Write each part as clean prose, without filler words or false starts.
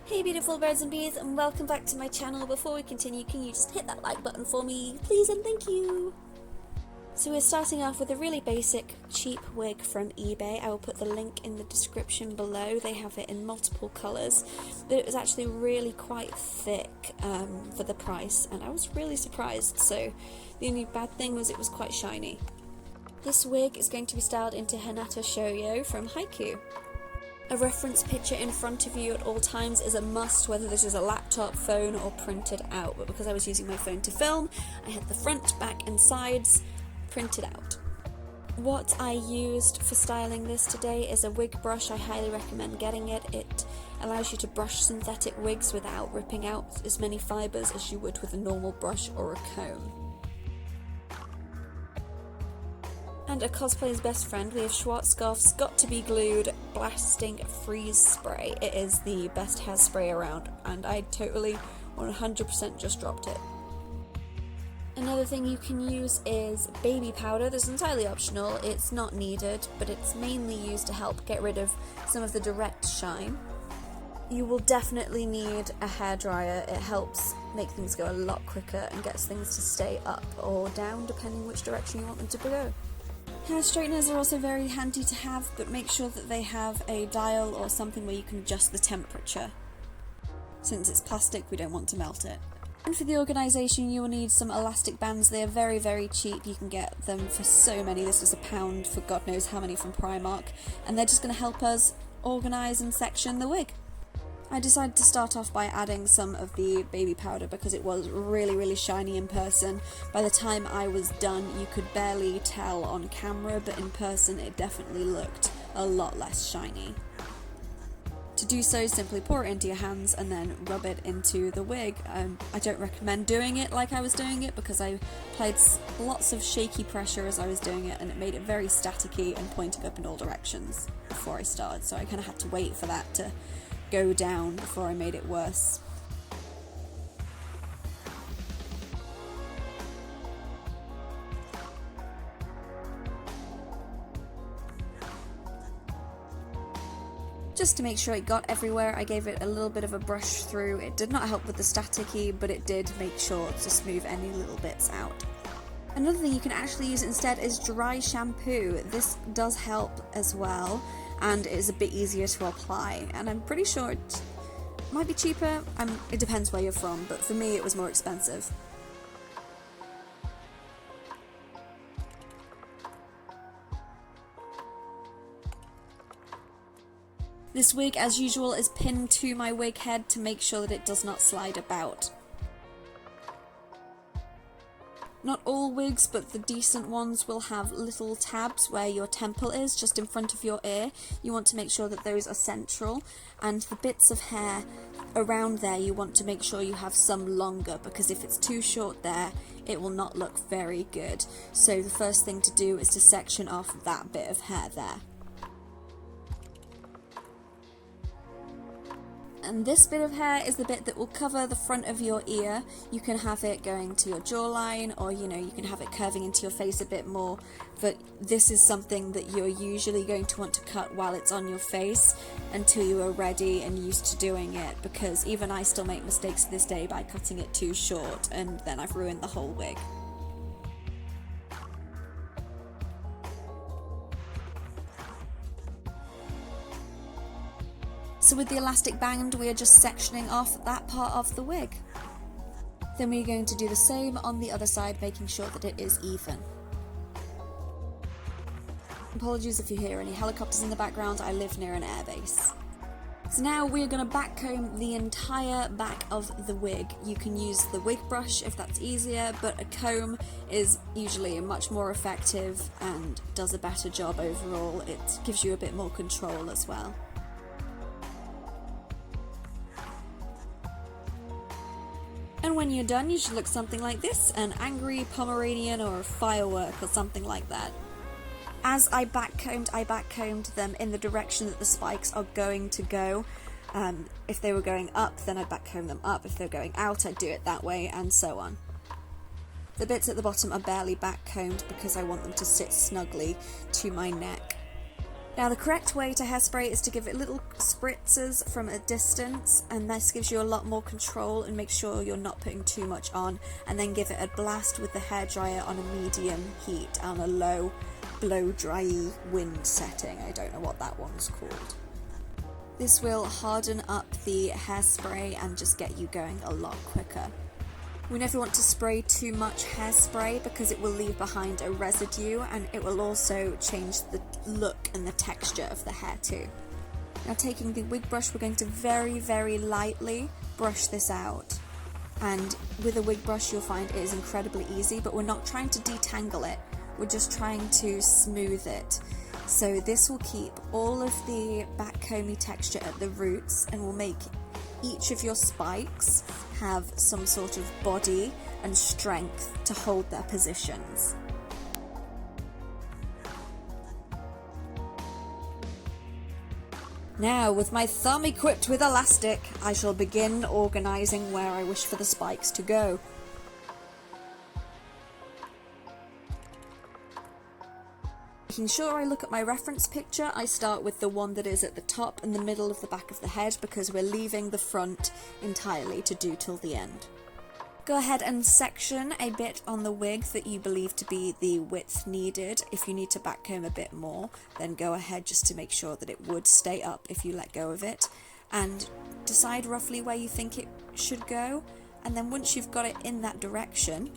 Hey beautiful birds and bees, and welcome back to my channel. Before we continue, can you just hit that like button for me, please and thank you? So we're starting off with a really basic, cheap wig from eBay. I will put the link in the description below. They have it in multiple colours, but it was actually really quite thick for the price, and I was really surprised, so the only bad thing was it was quite shiny. This wig is going to be styled into Hinata Shoujo from Haikyuu. A reference picture in front of you at all times is a must, whether this is a laptop, phone or printed out, but because I was using my phone to film, I had the front, back and sides printed out. What I used for styling this today is a wig brush. I highly recommend getting it. It allows you to brush synthetic wigs without ripping out as many fibres as you would with a normal brush or a comb. And a cosplayer's best friend, we have Schwarzkopf's Got to Be Glued Blasting Freeze Spray. It is the best hairspray around, and I totally 100% just dropped it. Another thing you can use is baby powder. This is entirely optional, it's not needed, but it's mainly used to help get rid of some of the direct shine. You will definitely need a hairdryer. It helps make things go a lot quicker and gets things to stay up or down depending which direction you want them to go. Hair straighteners are also very handy to have, but make sure that they have a dial or something where you can adjust the temperature. Since it's plastic, we don't want to melt it. And for the organisation, you will need some elastic bands. They are very, very cheap. You can get them for so many. This was £1 for God knows how many from Primark. And they're just going to help us organise and section the wig. I decided to start off by adding some of the baby powder because it was really, really shiny in person. By the time I was done, you could barely tell on camera, but in person it definitely looked a lot less shiny. To do so, simply pour it into your hands and then rub it into the wig. I don't recommend doing it like I was doing it because I applied lots of shaky pressure as I was doing it, and it made it very staticky and pointing up in all directions before I started, so I kind of had to wait for that to go down before I made it worse. Just to make sure it got everywhere, I gave it a little bit of a brush through. It did not help with the staticky, but it did make sure to smooth any little bits out. Another thing you can actually use instead is dry shampoo. This does help as well, and it is a bit easier to apply, and I'm pretty sure it might be cheaper. It depends where you're from, but for me it was more expensive. This wig, as usual, is pinned to my wig head to make sure that it does not slide about. Not all wigs, but the decent ones will have little tabs where your temple is, just in front of your ear. You want to make sure that those are central, and the bits of hair around there you want to make sure you have some longer, because if it's too short there, it will not look very good. So the first thing to do is to section off that bit of hair there. And this bit of hair is the bit that will cover the front of your ear. You can have it going to your jawline, or you can have it curving into your face a bit more, but this is something that you're usually going to want to cut while it's on your face until you are ready and used to doing it, because even I still make mistakes to this day by cutting it too short, and then I've ruined the whole wig. So with the elastic band, we are just sectioning off that part of the wig. Then we're going to do the same on the other side, making sure that it is even. Apologies if you hear any helicopters in the background, I live near an airbase. So now we're going to backcomb the entire back of the wig. You can use the wig brush if that's easier, but a comb is usually much more effective and does a better job overall. It gives you a bit more control as well. And when you're done, you should look something like this, an angry Pomeranian or a firework or something like that. As I backcombed them in the direction that the spikes are going to go. If they were going up, then I'd backcomb them up. If they're going out, I'd do it that way, and so on. The bits at the bottom are barely backcombed because I want them to sit snugly to my neck. Now the correct way to hairspray is to give it little spritzes from a distance, and this gives you a lot more control and make sure you're not putting too much on, and then give it a blast with the hairdryer on a medium heat on a low blow dry wind setting. I don't know what that one's called. This will harden up the hairspray and just get you going a lot quicker. We never want to spray too much hairspray because it will leave behind a residue, and it will also change the look and the texture of the hair too. Now taking the wig brush, we're going to very, very lightly brush this out. And with a wig brush you'll find it is incredibly easy, but we're not trying to detangle it, we're just trying to smooth it. So this will keep all of the backcomby texture at the roots and will make each of your spikes have some sort of body and strength to hold their positions. Now, with my thumb equipped with elastic, I shall begin organising where I wish for the spikes to go. Making sure I look at my reference picture, I start with the one that is at the top and the middle of the back of the head because we're leaving the front entirely to do till the end. Go ahead and section a bit on the wig that you believe to be the width needed. If you need to backcomb a bit more, then go ahead just to make sure that it would stay up if you let go of it, and decide roughly where you think it should go, and then once you've got it in that direction,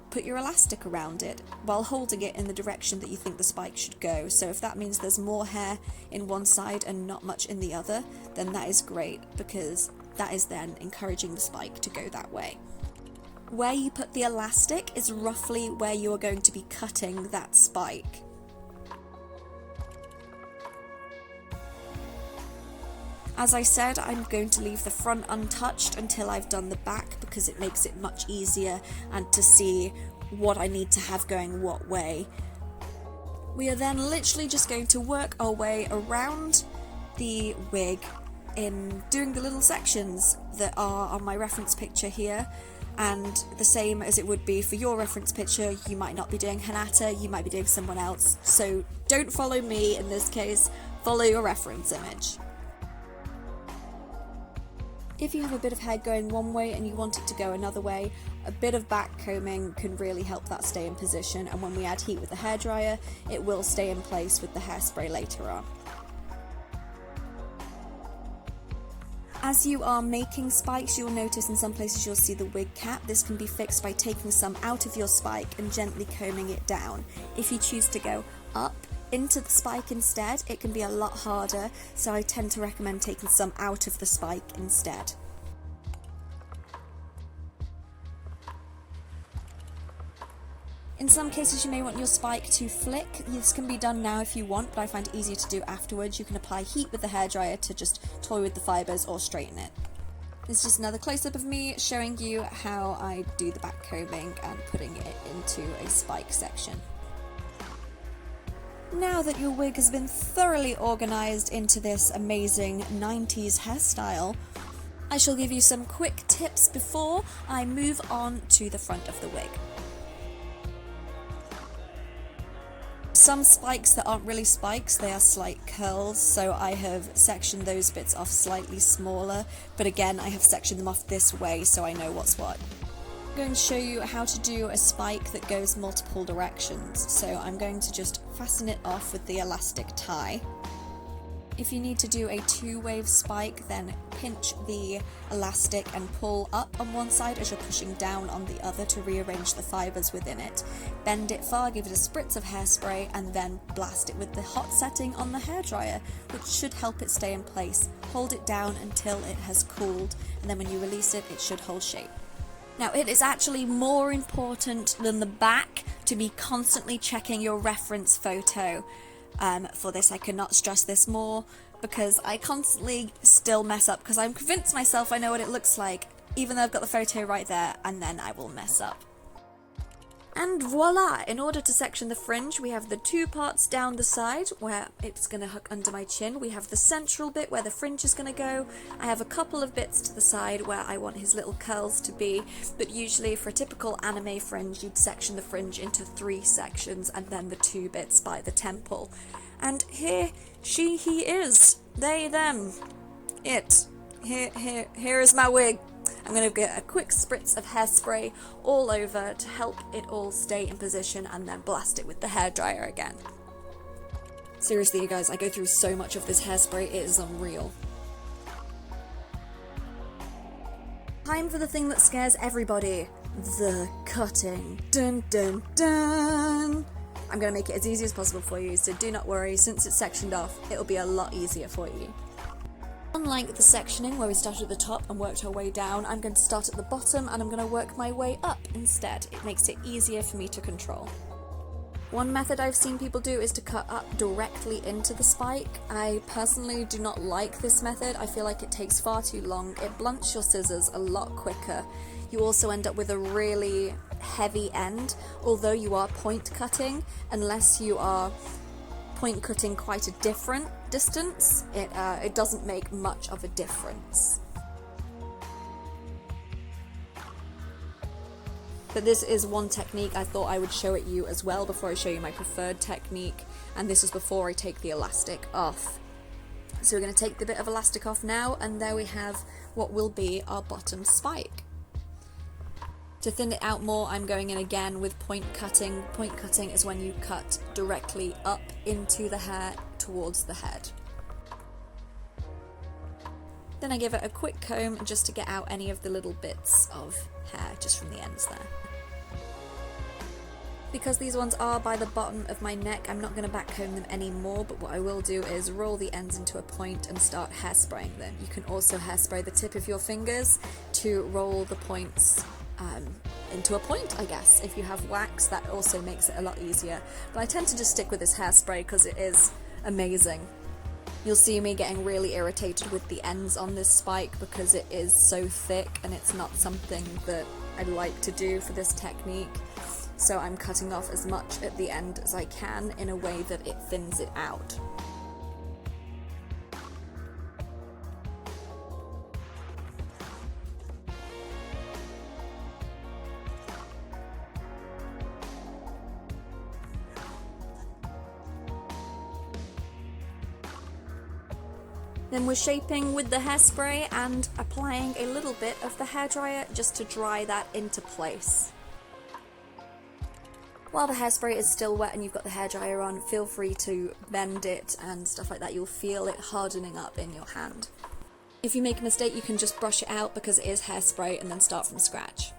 put your elastic around it while holding it in the direction that you think the spike should go. So if that means there's more hair in one side and not much in the other, then that is great because that is then encouraging the spike to go that way. Where you put the elastic is roughly where you are going to be cutting that spike. As I said, I'm going to leave the front untouched until I've done the back because it makes it much easier and to see what I need to have going what way. We are then literally just going to work our way around the wig in doing the little sections that are on my reference picture here, and the same as it would be for your reference picture, you might not be doing Hinata, you might be doing someone else, so don't follow me in this case, follow your reference image. If you have a bit of hair going one way and you want it to go another way, a bit of back combing can really help that stay in position, and when we add heat with the hairdryer, it will stay in place with the hairspray later on. As you are making spikes, you'll notice in some places you'll see the wig cap. This can be fixed by taking some out of your spike and gently combing it down. If you choose to go up into the spike instead, it can be a lot harder, so I tend to recommend taking some out of the spike instead. In some cases you may want your spike to flick. This can be done now if you want, but I find it easier to do afterwards. You can apply heat with the hairdryer to just toy with the fibres or straighten it. This is just another close-up of me showing you how I do the back combing and putting it into a spike section. Now that your wig has been thoroughly organised into this amazing 90s hairstyle, I shall give you some quick tips before I move on to the front of the wig. Some spikes that aren't really spikes, they are slight curls, so I have sectioned those bits off slightly smaller, but again I have sectioned them off this way so I know what's what. I'm going to show you how to do a spike that goes multiple directions, so I'm going to just fasten it off with the elastic tie. If you need to do a two-wave spike, then pinch the elastic and pull up on one side as you're pushing down on the other to rearrange the fibres within it. Bend it far, give it a spritz of hairspray, and then blast it with the hot setting on the hairdryer, which should help it stay in place. Hold it down until it has cooled, and then when you release it, it should hold shape. Now, it is actually more important than the back to be constantly checking your reference photo. For this, I cannot stress this more because I constantly still mess up because I'm convinced myself I know what it looks like, even though I've got the photo right there, and then I will mess up. And voila! In order to section the fringe, we have the two parts down the side where it's going to hook under my chin. We have the central bit where the fringe is going to go. I have a couple of bits to the side where I want his little curls to be, but usually for a typical anime fringe, you'd section the fringe into 3 sections and then the 2 bits by the temple. And here he is. They, them, it. Here is my wig. I'm going to get a quick spritz of hairspray all over to help it all stay in position and then blast it with the hairdryer again. Seriously, you guys, I go through so much of this hairspray, it is unreal. Time for the thing that scares everybody. The cutting. Dun dun dun! I'm going to make it as easy as possible for you, so do not worry, since it's sectioned off, it'll be a lot easier for you. Unlike the sectioning where we started at the top and worked our way down, I'm going to start at the bottom and I'm going to work my way up instead. It makes it easier for me to control. One method I've seen people do is to cut up directly into the spike. I personally do not like this method. I feel like it takes far too long. It blunts your scissors a lot quicker. You also end up with a really heavy end, although you are point cutting, unless you are point cutting quite a different distance, it doesn't make much of a difference. But this is one technique I thought I would show it you as well before I show you my preferred technique, and this is before I take the elastic off. So we're going to take the bit of elastic off now, and there we have what will be our bottom spike. To thin it out more, I'm going in again with point cutting. Point cutting is when you cut directly up into the hair towards the head. Then I give it a quick comb just to get out any of the little bits of hair just from the ends there. Because these ones are by the bottom of my neck, I'm not going to backcomb them anymore, but what I will do is roll the ends into a point and start hairspraying them. You can also hairspray the tip of your fingers to roll the points into a point, I guess. If you have wax, that also makes it a lot easier. But I tend to just stick with this hairspray because it is amazing. You'll see me getting really irritated with the ends on this spike because it is so thick and it's not something that I like to do for this technique. So I'm cutting off as much at the end as I can in a way that it thins it out. Then we're shaping with the hairspray and applying a little bit of the hairdryer just to dry that into place. While the hairspray is still wet and you've got the hairdryer on, feel free to bend it and stuff like that. You'll feel it hardening up in your hand. If you make a mistake, you can just brush it out because it is hairspray and then start from scratch.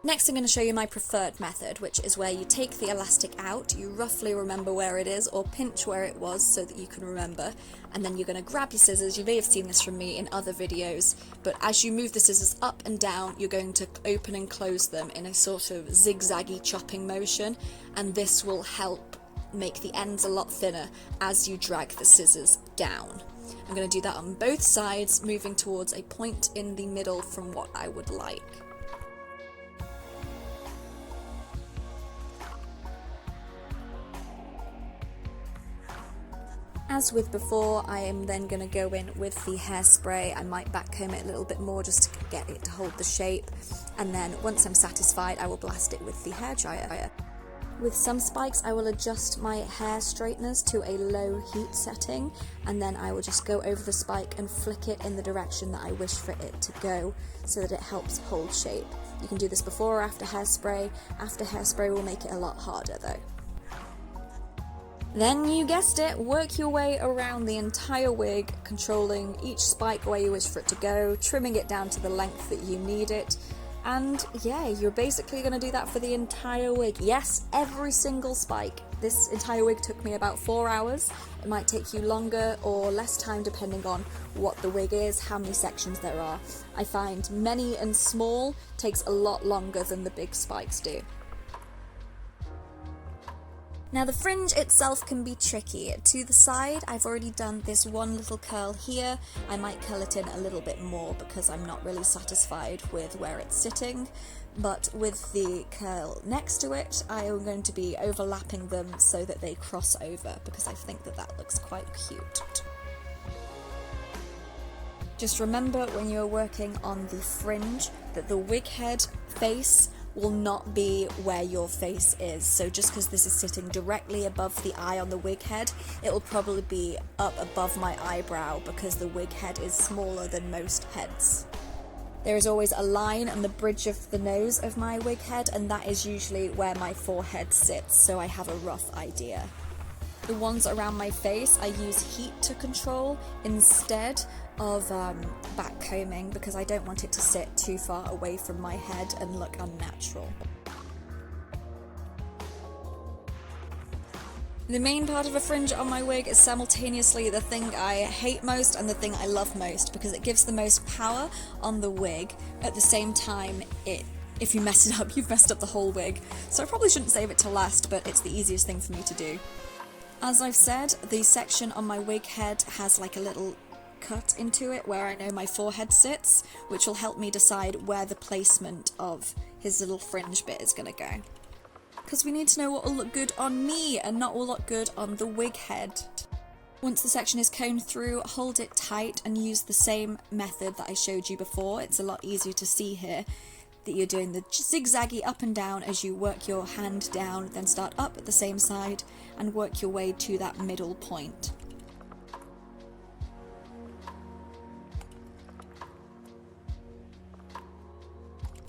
Next I'm going to show you my preferred method, which is where you take the elastic out, you roughly remember where it is or pinch where it was so that you can remember, and then you're going to grab your scissors. You may have seen this from me in other videos, but as you move the scissors up and down, you're going to open and close them in a sort of zigzaggy chopping motion, and this will help make the ends a lot thinner as you drag the scissors down. I'm going to do that on both sides, moving towards a point in the middle from what I would like. As with before, I am then going to go in with the hairspray. I might backcomb it a little bit more just to get it to hold the shape, and then once I'm satisfied I will blast it with the hairdryer. With some spikes I will adjust my hair straighteners to a low heat setting, and then I will just go over the spike and flick it in the direction that I wish for it to go so that it helps hold shape. You can do this before or after hairspray. After hairspray will make it a lot harder though. Then, you guessed it, work your way around the entire wig, controlling each spike where you wish for it to go, trimming it down to the length that you need it, and yeah, you're basically going to do that for the entire wig. Yes, every single spike. This entire wig took me about 4 hours. It might take you longer or less time depending on what the wig is, how many sections there are. I find many and small takes a lot longer than the big spikes do. Now the fringe itself can be tricky. To the side, I've already done this one little curl here. I might curl it in a little bit more because I'm not really satisfied with where it's sitting. But with the curl next to it, I am going to be overlapping them so that they cross over because I think that that looks quite cute. Just remember when you're working on the fringe, that the wig head face will not be where your face is. So just because this is sitting directly above the eye on the wig head, it will probably be up above my eyebrow because the wig head is smaller than most heads. There is always a line on the bridge of the nose of my wig head, and that is usually where my forehead sits, so I have a rough idea. The ones around my face I use heat to control instead of backcombing because I don't want it to sit too far away from my head and look unnatural. The main part of a fringe on my wig is simultaneously the thing I hate most and the thing I love most because it gives the most power on the wig. At the same time, if you mess it up, you've messed up the whole wig. So I probably shouldn't save it to last, but it's the easiest thing for me to do. As I've said, the section on my wig head has like a little cut into it where I know my forehead sits, which will help me decide where the placement of his little fringe bit is going to go. Because we need to know what will look good on me and not will look good on the wig head. Once the section is combed through, hold it tight and use the same method that I showed you before. It's a lot easier to see here that you're doing the zigzaggy up and down as you work your hand down, then start up at the same side and work your way to that middle point.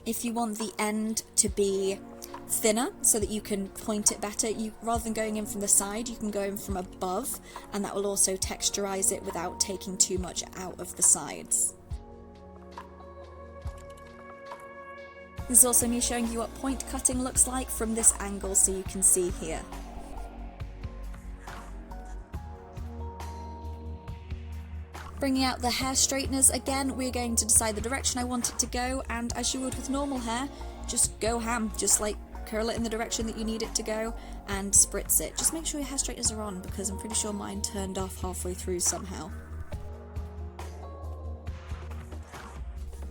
If you want the end to be thinner so that you can point it better, rather than going in from the side, you can go in from above, and that will also texturize it without taking too much out of the sides. This is also me showing you what point cutting looks like from this angle so you can see here. Bringing out the hair straighteners again, we're going to decide the direction I want it to go, and as you would with normal hair, just go ham, just like curl it in the direction that you need it to go and spritz it. Just make sure your hair straighteners are on because I'm pretty sure mine turned off halfway through somehow.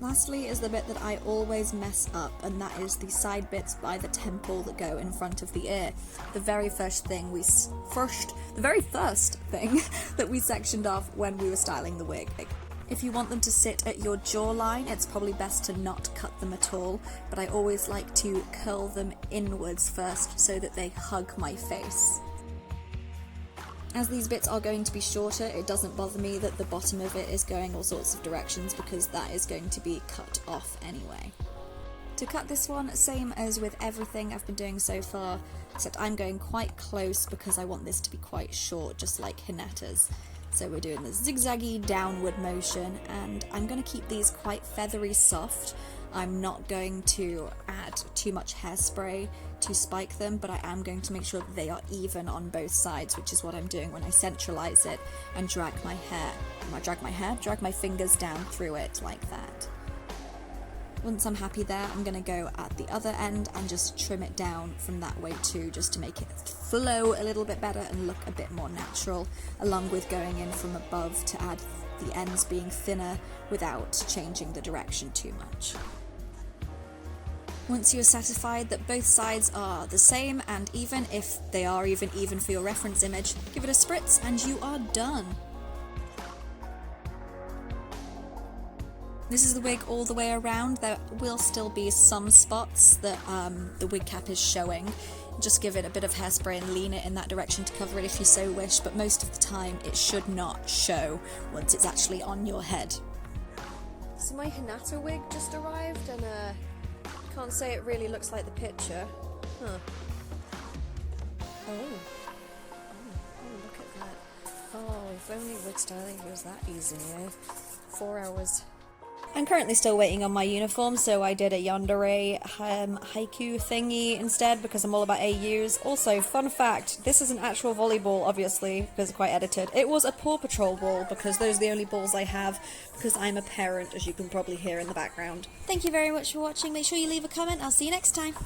Lastly is the bit that I always mess up, and that is the side bits by the temple that go in front of the ear. The very first thing that we sectioned off when we were styling the wig. If you want them to sit at your jawline, it's probably best to not cut them at all, but I always like to curl them inwards first so that they hug my face. As these bits are going to be shorter, it doesn't bother me that the bottom of it is going all sorts of directions because that is going to be cut off anyway. To cut this one, same as with everything I've been doing so far, except I'm going quite close because I want this to be quite short, just like Hinata's. So we're doing the zigzaggy downward motion, and I'm going to keep these quite feathery soft. I'm not going to add too much hairspray to spike them, but I am going to make sure that they are even on both sides, which is what I'm doing when I centralize it and drag my fingers down through it like that. Once I'm happy there, I'm going to go at the other end and just trim it down from that way too, just to make it flow a little bit better and look a bit more natural, along with going in from above to add the ends being thinner without changing the direction too much. Once you're satisfied that both sides are the same and even, if they are even for your reference image, give it a spritz and you are done. This is the wig all the way around. There will still be some spots that the wig cap is showing. Just give it a bit of hairspray and lean it in that direction to cover it if you so wish, but most of the time it should not show once it's actually on your head. So my Hinata wig just arrived, and can't say it really looks like the picture. Huh. Oh, look at that. Oh, if only wig styling was that easy, eh? 4 hours. I'm currently still waiting on my uniform, so I did a yandere haiku thingy instead because I'm all about AUs. Also, fun fact, this is an actual volleyball, obviously, because it's quite edited. It was a Paw Patrol ball because those are the only balls I have because I'm a parent, as you can probably hear in the background. Thank you very much for watching. Make sure you leave a comment. I'll see you next time.